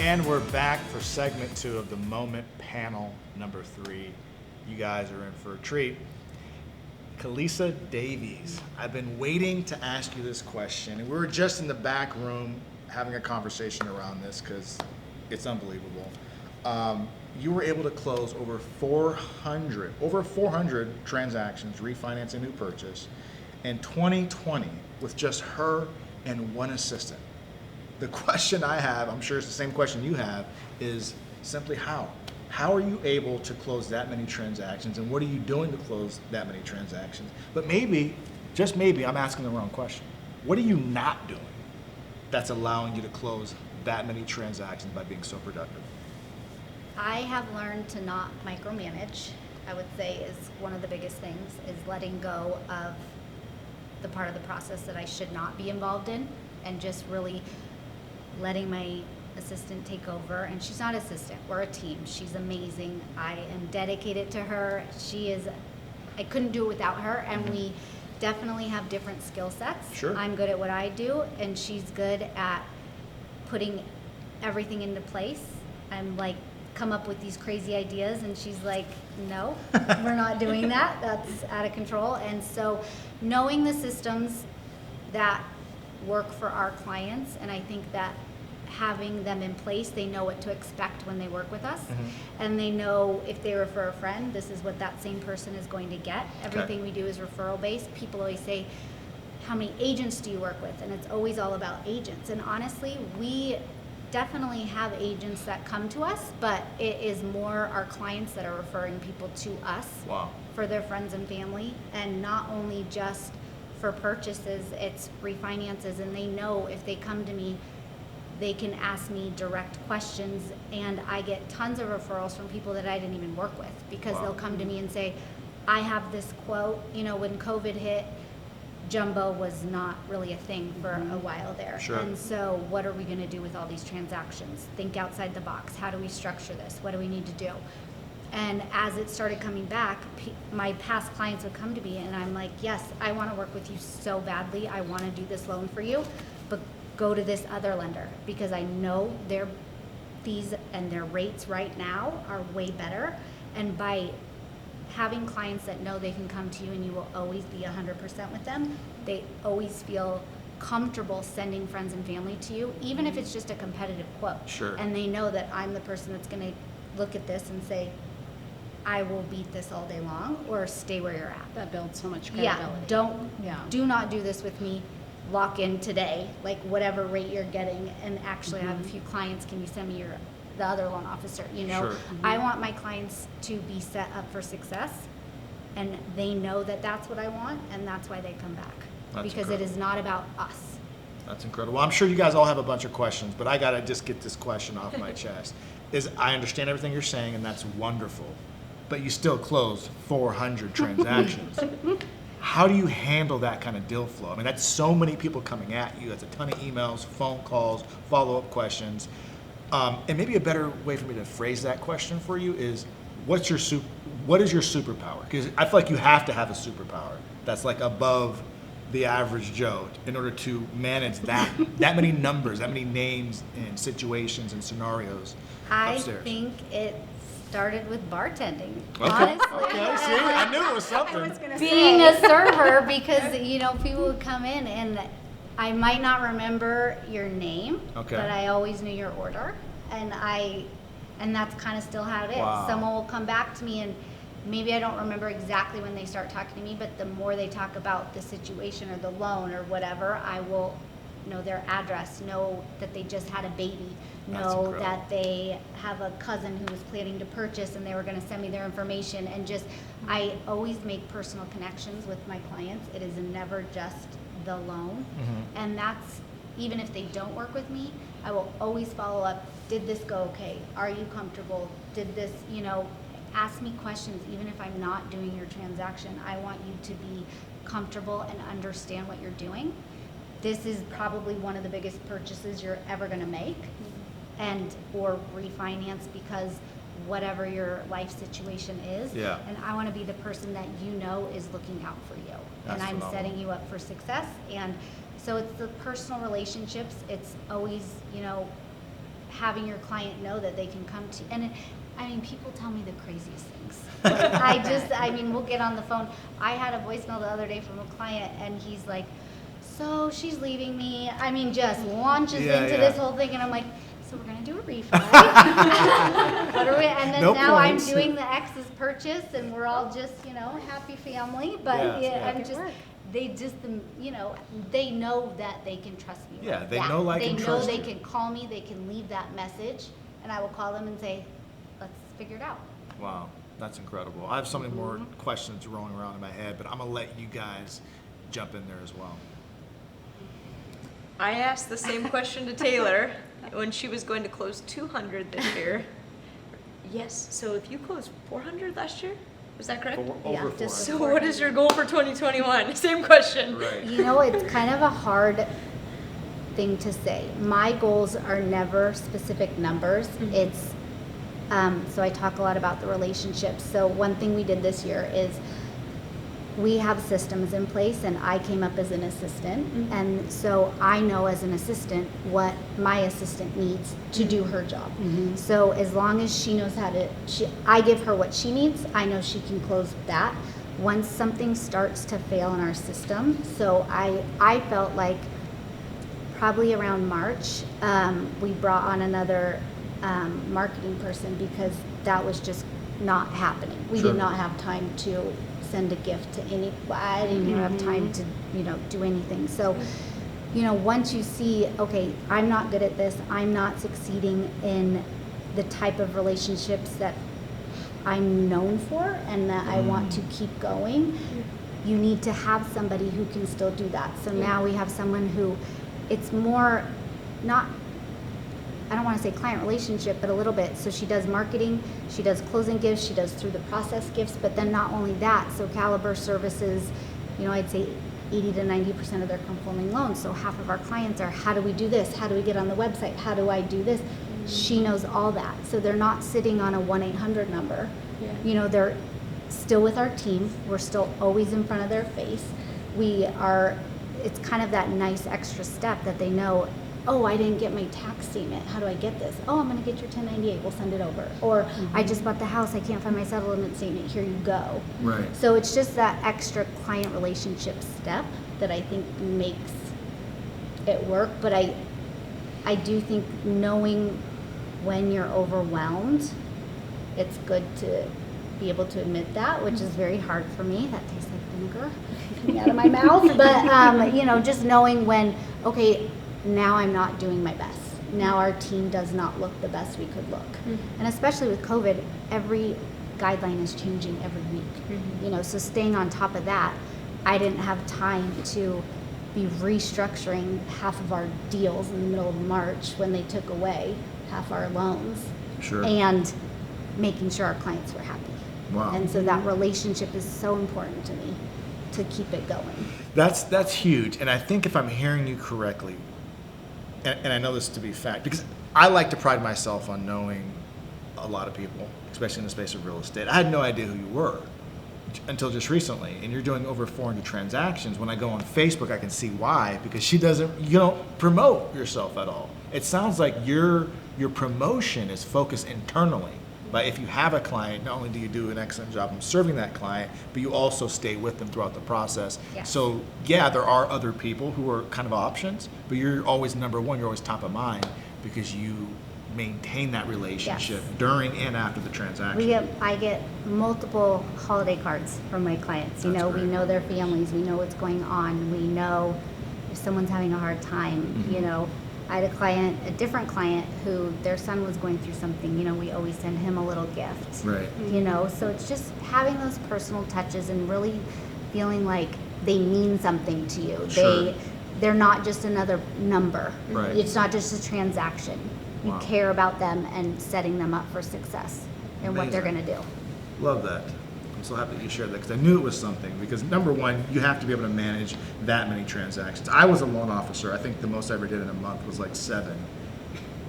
And we're back for segment 2 of the Moment panel number 3. You guys are in for a treat. Khalisa Davies, I've been waiting to ask you this question, and we were just in the back room having a conversation around this because it's unbelievable. You were able to close over 400 transactions, refinance and new purchase, in 2020 with just her and one assistant. The question I have, I'm sure it's the same question you have, is simply how? How are you able to close that many transactions, and what are you doing to close that many transactions? But maybe, just maybe, I'm asking the wrong question. What are you not doing that's allowing you to close that many transactions by being so productive? I have learned to not micromanage, I would say, is one of the biggest things, is letting go of the part of the process that I should not be involved in, and just really letting my assistant take over. And she's not assistant, we're a team. She's amazing. I am dedicated to her. I couldn't do it without her, and we definitely have different skill sets. Sure. I'm good at what I do, and she's good at putting everything into place. I'm like, come up with these crazy ideas, and she's like, no, we're not doing that. That's out of control. And so knowing the systems that work for our clients, and I think that having them in place, they know what to expect when they work with us, and they know if they refer a friend, this is what that same person is going to get. Everything we do is referral based. People always say, how many agents do you work with? And it's always all about agents. And honestly, we definitely have agents that come to us, but it is more our clients that are referring people to us. Wow. For their friends and family, and not only just for purchases, it's refinances. And they know if they come to me, they can ask me direct questions, and I get tons of referrals from people that I didn't even work with, because they'll come to me and say, I have this quote. You know, when COVID hit, jumbo was not really a thing for a while there. Sure. And so what are we going to do with all these transactions? Think outside the box. How do we structure this? What do we need to do? And as it started coming back, my past clients would come to me, and I'm like, yes, I want to work with you so badly. I want to do this loan for you, but go to this other lender, because I know their fees and their rates right now are way better. And by having clients that know they can come to you and you will always be 100% with them, they always feel comfortable sending friends and family to you, even if it's just a competitive quote. Sure. And they know that I'm the person that's going to look at this and say, I will beat this all day long, or stay where you're at. That builds so much credibility. Do not do this with me. Lock in today, like whatever rate you're getting. And actually, I have a few clients. Can you send me the other loan officer? You know, Sure. I want my clients to be set up for success, and they know that that's what I want, and that's why they come back. That's because incredible. it is not about us. That's incredible. Well, I'm sure you guys all have a bunch of questions, but I gotta just get this question off my chest. I understand everything you're saying, and that's wonderful, but you still closed 400 transactions. How do you handle that kind of deal flow? I mean, that's so many people coming at you. That's a ton of emails, phone calls, follow-up questions. And maybe a better way for me to phrase that question for you is, what is your superpower? Because I feel like you have to have a superpower that's like above the average Joe in order to manage that many numbers, that many names and situations and scenarios upstairs. I think it started with bartending. Okay. Honestly. Okay. See, I knew it was something. Being a server, because you know, people would come in and I might not remember your name, Okay. but I always knew your order, and that's kind of still how it is. Wow. Someone will come back to me, and maybe I don't remember exactly when they start talking to me, but the more they talk about the situation or the loan or whatever, I will know their address, know that they just had a baby, That's know incredible. that they have a cousin who was planning to purchase and they were going to send me their information. And just, I always make personal connections with my clients. It is never just the loan. And that's, even if they don't work with me, I will always follow up. Did this go okay? Are you comfortable? Did this, you know, ask me questions. Even if I'm not doing your transaction, I want you to be comfortable and understand what you're doing. This is probably one of the biggest purchases you're ever going to make, or refinance, because whatever your life situation is. Yeah. And I want to be the person that you know is looking out for you. That's and I'm phenomenal. setting you up for success. And so it's the personal relationships. It's always, you know, having your client know that they can come to, and I mean, people tell me the craziest things. Like, we'll get on the phone. I had a voicemail the other day from a client, and he's like, so she's leaving me. I mean, just launches into this whole thing, and I'm like, so we're gonna do a refi. What are we? And then now points. I'm doing the ex's purchase, and we're all just, happy family. But I'm just, they just, they know that they can trust me. Yeah, like they that. know, like, and trust they you. can call me. They can leave that message, and I will call them and say, let's figure it out. Wow, that's incredible. I have so many more questions rolling around in my head, but I'm gonna let you guys jump in there as well. I asked the same question to Taylor when she was going to close 200 this year. Yes, so if you closed 400 last year, was that correct? Over just 400. So what is your goal for 2021? Same question. Right. It's kind of a hard thing to say. My goals are never specific numbers. It's, so I talk a lot about the relationships. So one thing we did this year is we have systems in place, and I came up as an assistant. And so I know as an assistant what my assistant needs to do her job. So as long as she knows how to, I give her what she needs, I know she can close that. Once something starts to fail in our system, so I felt like probably around March, we brought on another marketing person because that was just not happening. We did not have time to send a gift to I didn't even have time to, do anything. So, once you see, okay, I'm not good at this, I'm not succeeding in the type of relationships that I'm known for and that I want to keep going, you need to have somebody who can still do that. So now we have someone who, it's more not, I don't want to say client relationship, but a little bit. So she does marketing, she does closing gifts, she does through the process gifts, but then not only that, so Caliber services, I'd say 80 to 90% of their conforming loans. So half of our clients are, how do we do this? How do we get on the website? How do I do this? She knows all that. So they're not sitting on a 1-800 number. They're still with our team. We're still always in front of their face. It's kind of that nice extra step that they know, oh, I didn't get my tax statement. How do I get this? Oh, I'm going to get your 1098. We'll send it over. Or I just bought the house. I can't find my settlement statement. Here you go. Right. So it's just that extra client relationship step that I think makes it work. But I do think knowing when you're overwhelmed, it's good to be able to admit that, which is very hard for me. That tastes like vinegar coming out of my mouth. But, just knowing when, okay, now I'm not doing my best. Now our team does not look the best we could look. And especially with COVID, every guideline is changing every week. So staying on top of that, I didn't have time to be restructuring half of our deals in the middle of March when they took away half our loans. Sure. And making sure our clients were happy. Wow. And so that relationship is so important to me to keep it going. That's huge. And I think if I'm hearing you correctly, and I know this to be fact, because I like to pride myself on knowing a lot of people, especially in the space of real estate. I had no idea who you were until just recently, and you're doing over 400 transactions. When I go on Facebook, I can see why, because you don't promote yourself at all. It sounds like your promotion is focused internally. But if you have a client, not only do you do an excellent job of serving that client, but you also stay with them throughout the process. Yes. So yeah, there are other people who are kind of options, but you're always number one, you're always top of mind because you maintain that relationship during and after the transaction. I get multiple holiday cards from my clients. That's We great. know their families, we know what's going on, we know if someone's having a hard time. I had a different client who their son was going through something. We always send him a little gift. Right. So it's just having those personal touches and really feeling like they mean something to you. Sure. They're not just another number. Right. It's not just a transaction. You Wow. care about them and setting them up for success and what they're going Amazing. to do. Love that. I'm so happy that you shared that because I knew it was something. Because number one, you have to be able to manage that many transactions. I was a loan officer. I think the most I ever did in a month was like 7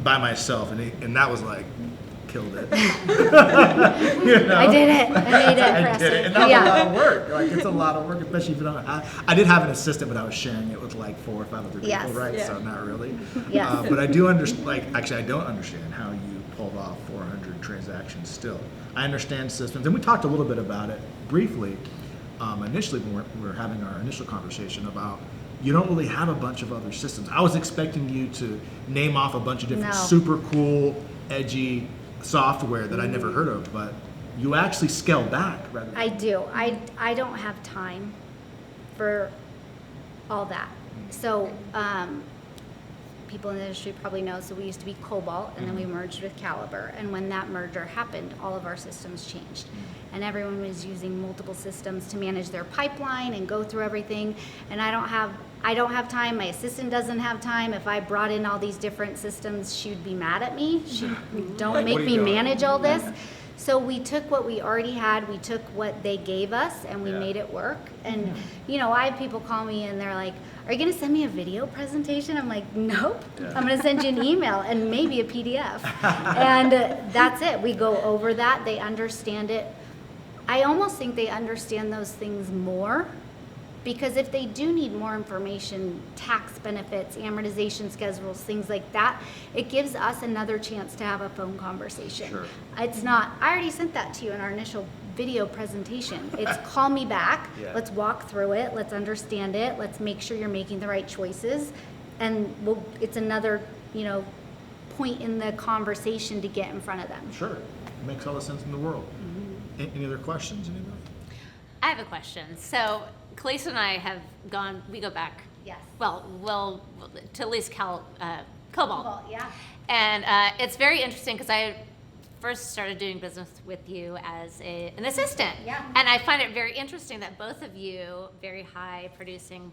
by myself, and that was like killed it. I did it. I made it. I did it, and that's Yeah. a lot of work. Like it's a lot of work, especially if you don't. I did have an assistant, but I was sharing it with like 4 or 5 other people, Yes. right? Yeah. So not really. Yes. But I do understand. Like actually, I don't understand how you pulled off 400 transactions. Still, I understand systems, and we talked a little bit about it briefly. Initially, when we were having our initial conversation about. You don't really have a bunch of other systems. I was expecting you to name off a bunch of different No. super cool, edgy software that I never heard of, but you actually scaled back rather than I do. I don't have time for all that. So people in the industry probably know. So we used to be Cobalt, and then we merged with Caliber. And when that merger happened, all of our systems changed, and everyone was using multiple systems to manage their pipeline and go through everything. And I don't have time. My assistant doesn't have time. If I brought in all these different systems, she would be mad at me. She don't Like, make what are me you doing? manage all this. So we took what we already had, we took what they gave us, and we Yeah. made it work. And, you know, I have people call me and they're like, are you gonna send me a video presentation? I'm like, nope. Yeah. I'm gonna send you an email and maybe a PDF. And that's it. We go over that. They understand it. I almost think they understand those things more, because if they do need more information, tax benefits, amortization schedules, things like that, it gives us another chance to have a phone conversation. Sure. It's not, I already sent that to you in our initial video presentation. It's call me back, Yeah. let's walk through it, let's understand it, let's make sure you're making the right choices. And it's another, point in the conversation to get in front of them. Sure, makes all the sense in the world. Any other questions, anybody? I have a question. So Khalisa and I have we go back, Yes. well, to at least Cobalt. Well, yeah. And it's very interesting because I first started doing business with you as an assistant. Yeah. And I find it very interesting that both of you, very high producing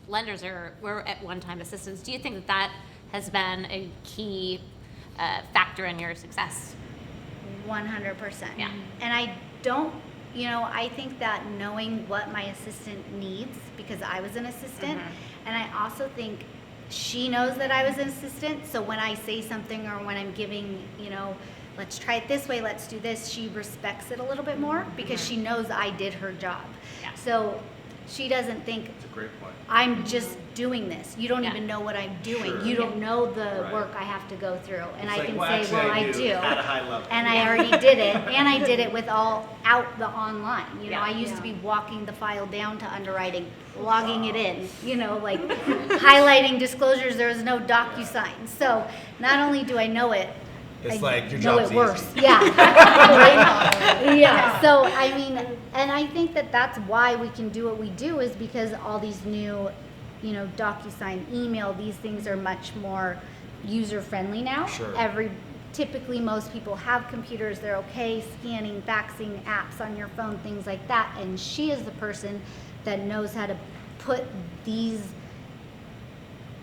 lenders, were at one time assistants. Do you think that has been a key factor in your success? 100%. Yeah. And I don't, I think that knowing what my assistant needs, because I was an assistant, and I also think she knows that I was an assistant, so when I say something or when I'm giving, let's try it this way, let's do this, she respects it a little bit more because she knows I did her job. Yeah. So she doesn't think It's a great point. I'm just doing this. You don't Yeah. even know what I'm doing. Sure. You don't know the Right. work I have to go through. And It's I like, can well, say, actually, well, I I do do. at a high level. And I already did it. And I did it with all out the online. Yeah. I used to be walking the file down to underwriting, logging it in, like highlighting disclosures. There was no DocuSign. So not only do I know it, It's I like your know job's it worse. easy. Yeah. Right? Yeah. So I mean, and I think that that's why we can do what we do, is because all these new, DocuSign, email, these things are much more user friendly now. Sure. Typically most people have computers, they're okay scanning, faxing apps on your phone, things like that. And she is the person that knows how to put these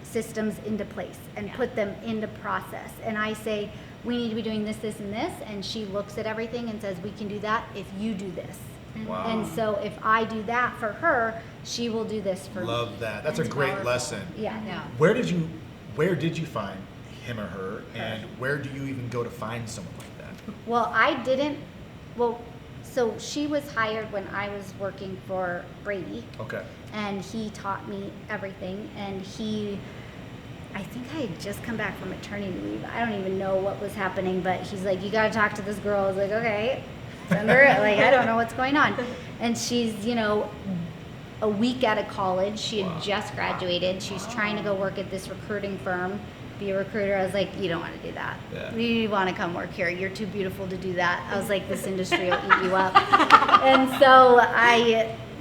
systems into place and put them into process. And I say, we need to be doing this, this, and this. And she looks at everything and says, we can do that if you do this. Wow. And so if I do that for her, she will do this for me. Love that. That's a It's great powerful. lesson. Yeah. Where did you find him or her, and where do you even go to find someone like that? Well, so she was hired when I was working for Brady, Okay. and he taught me everything. And I think I had just come back from maternity leave. I don't even know what was happening, but he's like, you got to talk to this girl. I was like, okay, send her. Like, I don't know what's going on. And she's, a week out of college. She had just graduated. She's trying to go work at this recruiting firm, be a recruiter. I was like, you don't want to do that. Yeah. You want to come work here. You're too beautiful to do that. I was like, this industry will eat you up. And so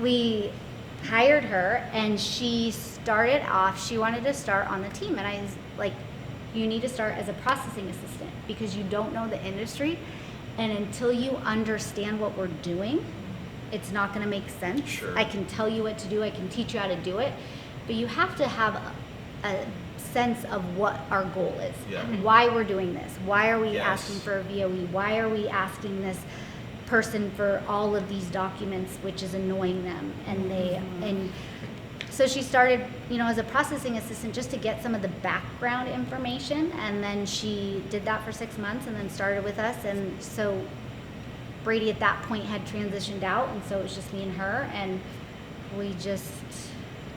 we hired her, and she started off, she wanted to start on the team. And I was like, you need to start as a processing assistant because you don't know the industry. And until you understand what we're doing, it's not going to make sense. Sure. I can tell you what to do. I can teach you how to do it. But you have to have a sense of what our goal is. Yeah. Why we're doing this. Why are we Yes. asking for a VOE? Why are we asking this person for all of these documents, which is annoying them? And so she started, you know, as a processing assistant just to get some of the background information, and then she did that for 6 months and then started with us. And so Brady at that point had transitioned out, and so it was just me and her, and we just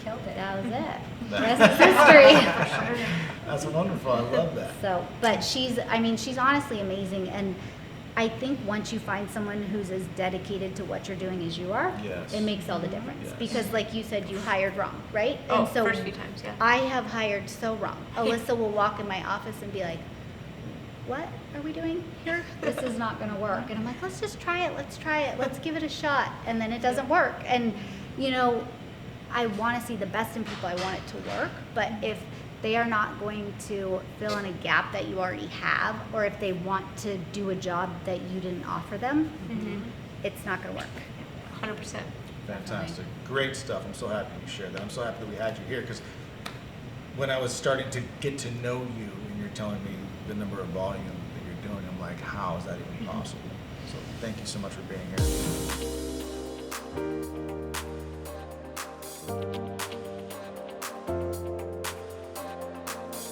Killed it. that was it. The rest is history. That's wonderful. I love that. So, but she's honestly amazing, and I think once you find someone who's as dedicated to what you're doing as you are, Yes. it makes all the difference. Yes. Because like you said, you hired wrong, right? Oh, And so first few times, yeah. I have hired so wrong. Alyssa will walk in my office and be like, what are we doing here? This is not gonna work. And I'm like, let's just try it, let's give it a shot. And then it doesn't work. And, you know, I wanna see the best in people, I want it to work, but if they are not going to fill in a gap that you already have, or if they want to do a job that you didn't offer them, it's not gonna work. 100%. Fantastic. Great stuff. I'm so happy you shared that. I'm so happy that we had you here because when I was starting to get to know you and you're telling me the number of volume that you're doing, I'm like, how is that even possible? So thank you so much for being here.